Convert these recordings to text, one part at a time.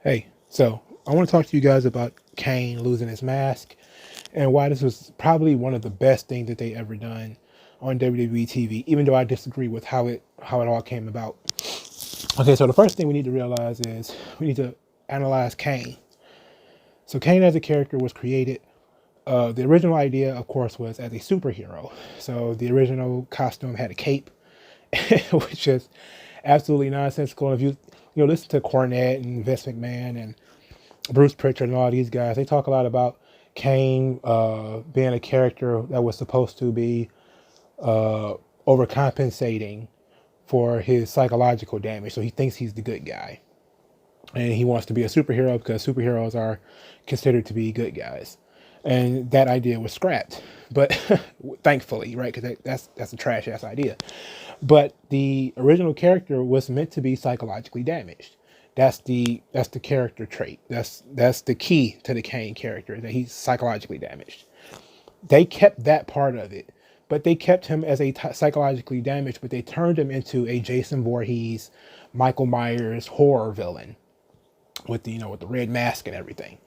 Hey, so I want to talk to you guys about Kane losing his mask and why this was probably one of the best things that they ever done on WWE TV, even though I disagree with how it all came about. Okay, so the first thing we need to realize is we need to analyze Kane. So Kane as a character was created. The original idea, of course, was as a superhero. So the original costume had a cape, which is absolutely nonsensical. If you listen to Cornette and Vince McMahon and Bruce Pritchard and all these guys, they talk a lot about Kane being a character that was supposed to be overcompensating for his psychological damage. So he thinks he's the good guy. And he wants to be a superhero because superheroes are considered to be good guys. And that idea was scrapped. But thankfully, right? Because that's a trash ass idea. But the original character was meant to be psychologically damaged. That's the character trait. That's the key to the Kane character, that he's psychologically damaged. They kept that part of it, but they kept him as a psychologically damaged, but they turned him into a Jason Voorhees, Michael Myers horror villain with the red mask and everything.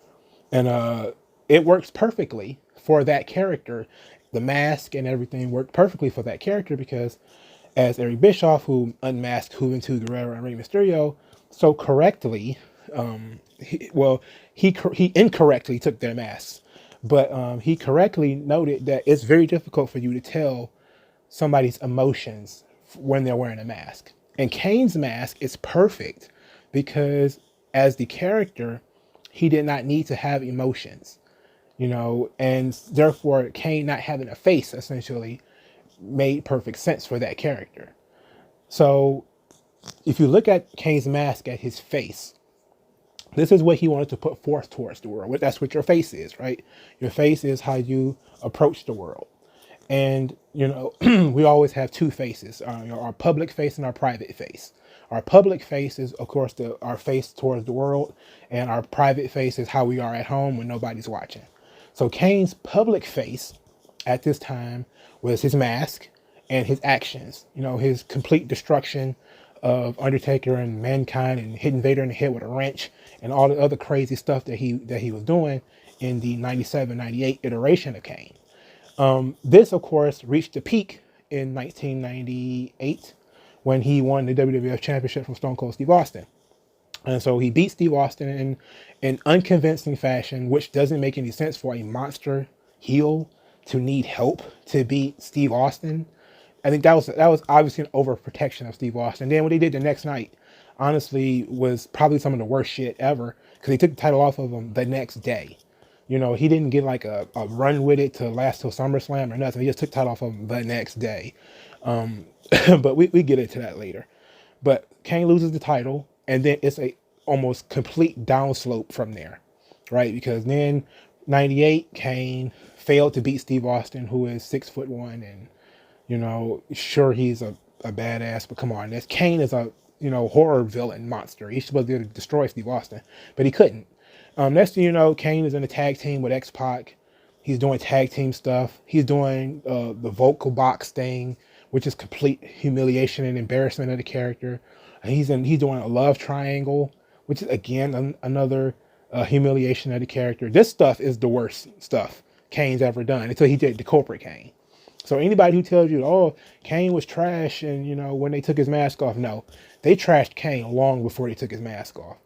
And it works perfectly for that character. The mask and everything worked perfectly for that character because, as Eric Bischoff, who unmasked Juventud Guerrero and Rey Mysterio so correctly, he incorrectly took their masks, but he correctly noted that it's very difficult for you to tell somebody's emotions when they're wearing a mask. And Kane's mask is perfect because, as the character, he did not need to have emotions, and therefore Kane not having a face essentially made perfect sense for that character. So if you look at Kane's mask at his face, this is what he wanted to put forth towards the world. That's what your face is, right? Your face is how you approach the world. And, we always have two faces, our public face and our private face. Our public face is, of course, our face towards the world, and our private face is how we are at home when nobody's watching. So Kane's public face at this time was his mask and his actions, his complete destruction of Undertaker and Mankind and hitting Vader in the head with a wrench and all the other crazy stuff that he was doing in the 97, 98 iteration of Kane. This, of course, reached the peak in 1998 when he won the WWF Championship from Stone Cold Steve Austin. And so he beat Steve Austin in an unconvincing fashion, which doesn't make any sense for a monster heel to need help to beat Steve Austin. I think that was obviously an overprotection of Steve Austin. Then what he did the next night, honestly, was probably some of the worst shit ever because he took the title off of him the next day. He didn't get like a run with it to last till SummerSlam or nothing. He just took the title off of him the next day. But we get into that later. But Kane loses the title, and then it's a almost complete downslope from there, right? Because then 98, Kane failed to beat Steve Austin, who is 6'1", and sure, he's a badass, but come on, Kane is a horror villain monster. He's supposed to destroy Steve Austin, but he couldn't. Next thing you know, Kane is in a tag team with X-Pac. He's doing tag team stuff. He's doing the vocal box thing, which is complete humiliation and embarrassment of the character. And he's doing a love triangle, which is again another humiliation of the character. This stuff is the worst stuff Kane's ever done until he did the corporate Kane. So anybody who tells you, oh, Kane was trash and, when they took his mask off, no, they trashed Kane long before they took his mask off.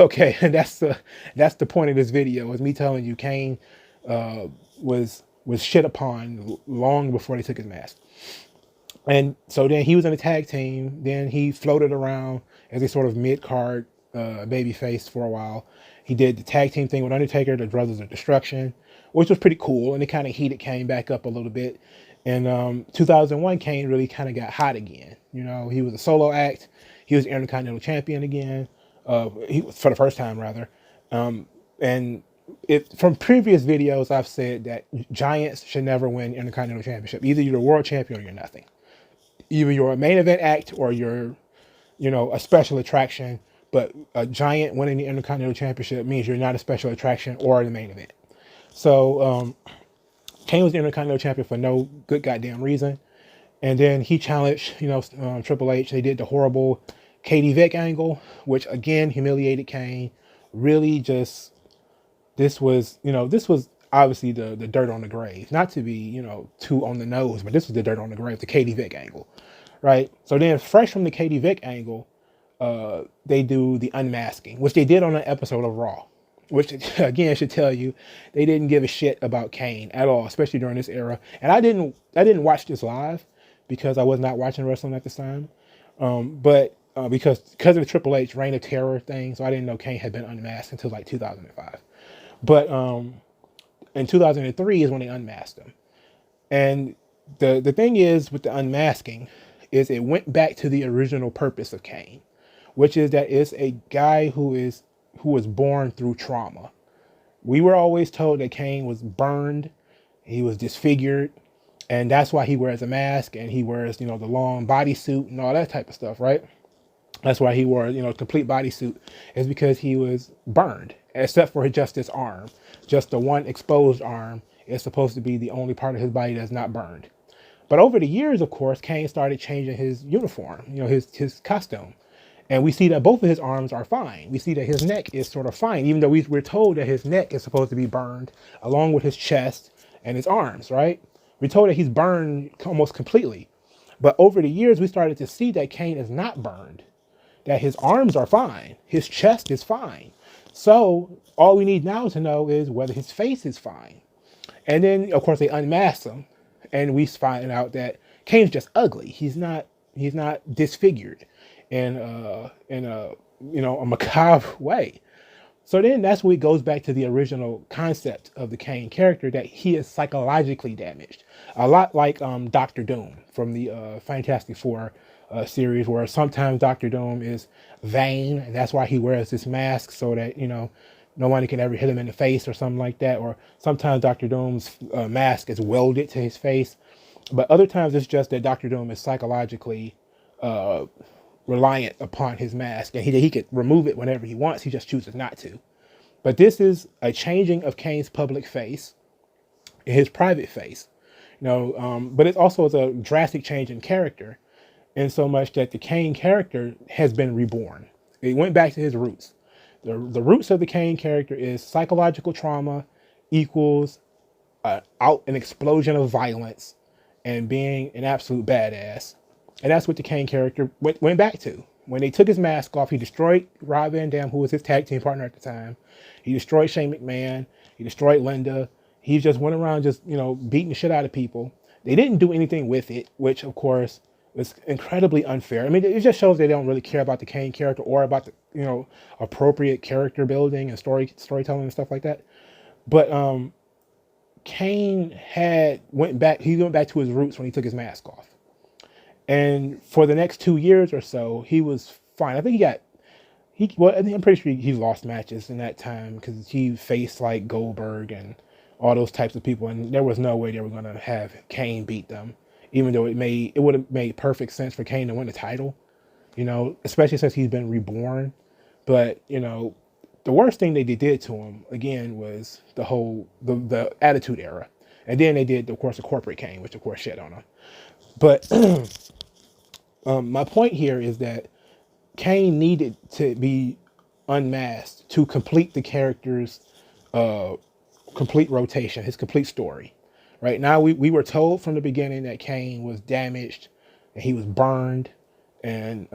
Okay, and that's the point of this video, is me telling you Kane was shit upon long before they took his mask. And so then he was in a tag team. Then he floated around as a sort of mid-card baby face for a while. He did the tag team thing with Undertaker, the Brothers of Destruction, which was pretty cool. And it kind of heated Kane back up a little bit. And 2001, Kane really kind of got hot again. He was a solo act. He was Intercontinental Champion again. He was, for the first time, rather. And from previous videos, I've said that giants should never win Intercontinental Championship. Either you're the world champion or you're nothing. Either you're a main event act or you're, a special attraction. But a giant winning the Intercontinental Championship means you're not a special attraction or the main event. So Kane was the Intercontinental Champion for no good goddamn reason. And then he challenged, Triple H. They did the horrible Katie Vick angle, which again humiliated Kane really just, this was obviously the dirt on the grave, not to be, too on the nose, but this was the dirt on the grave, the Katie Vick angle, right? So then fresh from the Katie Vick angle, they do the unmasking, which they did on an episode of Raw, which again should tell you they didn't give a shit about Kane at all, especially during this era. And I didn't watch this live because I was not watching wrestling at this time. But because of the Triple H Reign of Terror thing, so I didn't know Kane had been unmasked until like 2005. But in 2003 is when they unmasked him. And the thing is with the unmasking is it went back to the original purpose of Kane, which is that it's a guy who was born through trauma. We were always told that Kane was burned, he was disfigured, and that's why he wears a mask and he wears, the long bodysuit and all that type of stuff, right? That's why he wore, complete bodysuit, is because he was burned, except for just his arm. Just the one exposed arm is supposed to be the only part of his body that's not burned. But over the years, of course, Kane started changing his uniform, his costume. And we see that both of his arms are fine. We see that his neck is sort of fine, even though we're told that his neck is supposed to be burned along with his chest and his arms, right? We're told that he's burned almost completely. But over the years, we started to see that Kane is not burned, that his arms are fine, his chest is fine. So all we need now to know is whether his face is fine. And then, of course, they unmask him, and we find out that Kane's just ugly. He's not disfigured in a macabre way. So then that's where it goes back to the original concept of the Kane character, that he is psychologically damaged. A lot like Doctor Doom from the Fantastic Four series, where sometimes Doctor Doom is vain, and that's why he wears this mask so that, nobody can ever hit him in the face or something like that. Or sometimes Doctor Doom's mask is welded to his face. But other times it's just that Doctor Doom is psychologically reliant upon his mask, and he could remove it whenever he wants. He just chooses not to. But this is a changing of Kane's public face and his private face, but it also is a drastic change in character, in so much that the Kane character has been reborn. It went back to his roots. The roots of the Kane character is psychological trauma equals an explosion of violence and being an absolute badass. And that's what the Kane character went back to. When they took his mask off, he destroyed Rob Van Dam, who was his tag team partner at the time. He destroyed Shane McMahon. He destroyed Linda. He just went around just, beating the shit out of people. They didn't do anything with it, which, of course, was incredibly unfair. I mean, it just shows they don't really care about the Kane character or about the, appropriate character building and storytelling and stuff like that. But Kane went back to his roots when he took his mask off. And for the next 2 years or so, he was fine. I think I'm pretty sure he lost matches in that time because he faced like Goldberg and all those types of people, and there was no way they were going to have Kane beat them, even though it would have made perfect sense for Kane to win the title, especially since he's been reborn. But, the worst thing they did to him, again, was the Attitude Era. And then they did, of course, the corporate Kane, which, of course, shit on him. But my point here is that Kane needed to be unmasked to complete the character's complete rotation, his complete story. Right now, we were told from the beginning that Kane was damaged, and he was burned, and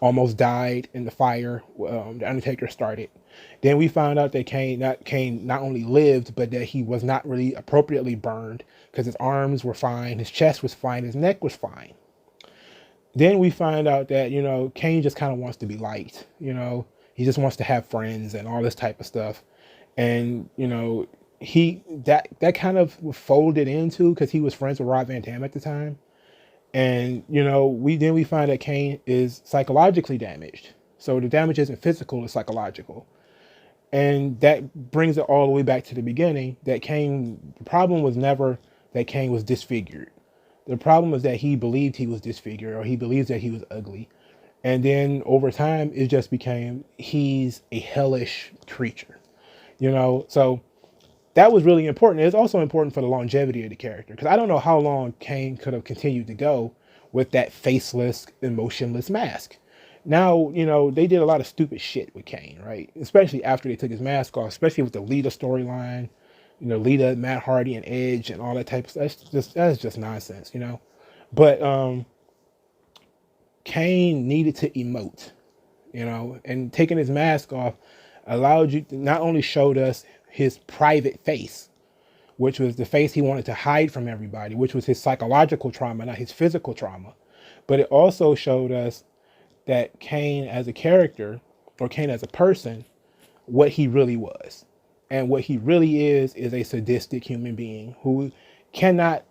almost died in the fire the Undertaker started. Then we found out that Kane not only lived, but that he was not really appropriately burned because his arms were fine, his chest was fine, his neck was fine. Then we find out that, Kane just kind of wants to be liked, he just wants to have friends and all this type of stuff. And, that kind of folded into because he was friends with Rob Van Dam at the time. And, we find that Kane is psychologically damaged. So the damage isn't physical, it's psychological. And that brings it all the way back to the beginning, that the problem was never that Kane was disfigured. The problem was that he believed he was disfigured, or he believes that he was ugly. And then over time, it just became, he's a hellish creature, So that was really important. It's also important for the longevity of the character, because I don't know how long Kane could have continued to go with that faceless, emotionless mask. Now, they did a lot of stupid shit with Kane, right? Especially after they took his mask off, especially with the Lita storyline, Lita, Matt Hardy, and Edge, and all that type of stuff. That's just nonsense, But Kane needed to emote, and taking his mask off allowed you to not only showed us his private face, which was the face he wanted to hide from everybody, which was his psychological trauma, not his physical trauma, but it also showed us that Kane as a character, or Kane as a person, what he really was. And what he really is a sadistic human being who cannot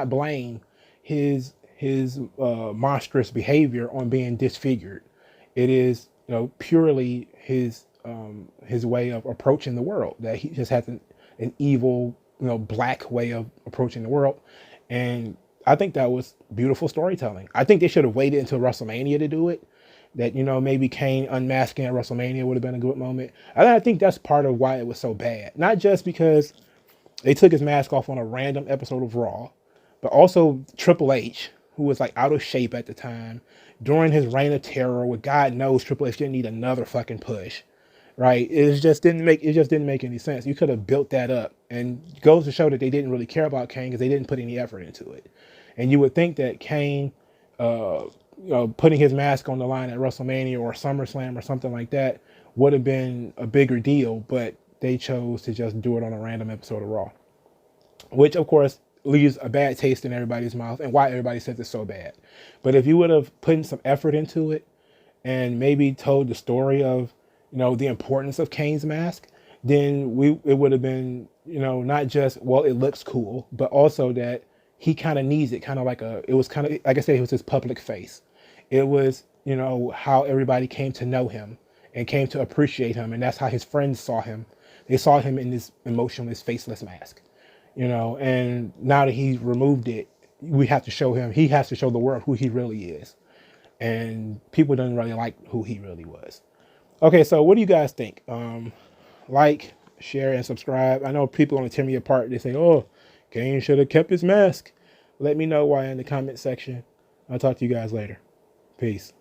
blame his monstrous behavior on being disfigured. It is, purely his way of approaching the world, that he just has an evil, black way of approaching the world. And I think that was beautiful storytelling. I think they should have waited until WrestleMania to do it. That, maybe Kane unmasking at WrestleMania would have been a good moment. And I think that's part of why it was so bad. Not just because they took his mask off on a random episode of Raw, but also Triple H, who was like out of shape at the time, during his reign of terror, with God knows Triple H didn't need another fucking push. Right? It just didn't make any sense. You could have built that up, and goes to show that they didn't really care about Kane because they didn't put any effort into it. And you would think that Kane, putting his mask on the line at WrestleMania or SummerSlam or something like that would have been a bigger deal, but they chose to just do it on a random episode of Raw, which of course leaves a bad taste in everybody's mouth, and why everybody says it's so bad. But if you would have put in some effort into it and maybe told the story of, the importance of Kane's mask, then it would have been, not just, well, it looks cool, but also that he kind of needs it, it was kind of, like I said, it was his public face. It was, how everybody came to know him and came to appreciate him. And that's how his friends saw him. They saw him in this emotionless, faceless mask, and now that he's removed it, he has to show the world who he really is. And people didn't really like who he really was. Okay, so what do you guys think? Like, share, and subscribe. I know people are going to tear me apart. They say, oh, Kane should have kept his mask. Let me know why in the comment section. I'll talk to you guys later. Peace.